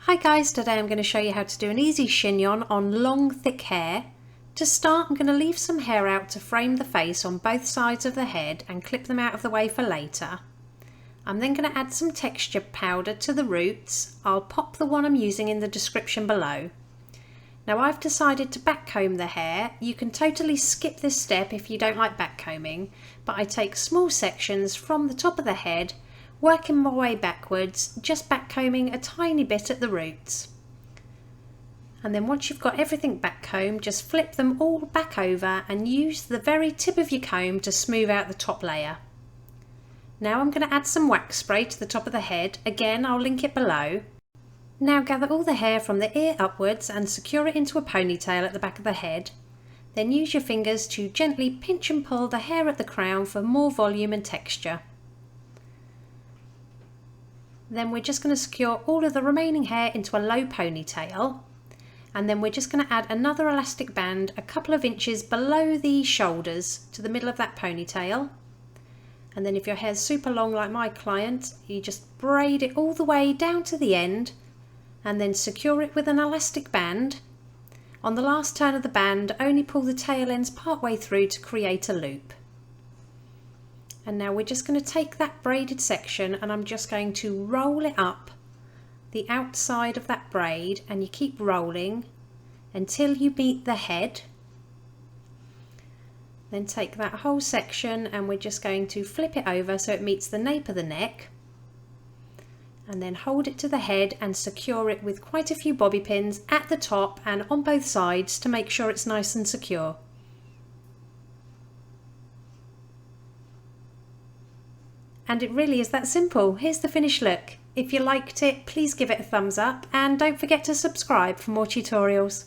Hi guys, today I'm going to show you how to do an easy chignon on long thick hair. To start, I'm going to leave some hair out to frame the face on both sides of the head and clip them out of the way for later. I'm then going to add some texture powder to the roots. I'll pop the one I'm using in the description below. Now I've decided to backcomb the hair. You can totally skip this step if you don't like backcombing, but I take small sections from the top of the head, working my way backwards, just backcombing a tiny bit at the roots. And then once you've got everything backcombed, just flip them all back over and use the very tip of your comb to smooth out the top layer. Now I'm going to add some wax spray to the top of the head. Again, I'll link it below. Now gather all the hair from the ear upwards and secure it into a ponytail at the back of the head. Then use your fingers to gently pinch and pull the hair at the crown for more volume and texture. Then we're just going to secure all of the remaining hair into a low ponytail, and then we're just going to add another elastic band a couple of inches below the shoulders to the middle of that ponytail. And then if your hair's super long like my client, you just braid it all the way down to the end and then secure it with an elastic band. On the last turn of the band, only pull the tail ends part way through to create a loop. And now we're just going to take that braided section and I'm just going to roll it up the outside of that braid, and you keep rolling until you meet the head. Then take that whole section and we're just going to flip it over so it meets the nape of the neck, and then hold it to the head and secure it with quite a few bobby pins at the top and on both sides to make sure it's nice and secure. And it really is that simple. Here's the finished look. If you liked it, please give it a thumbs up and don't forget to subscribe for more tutorials.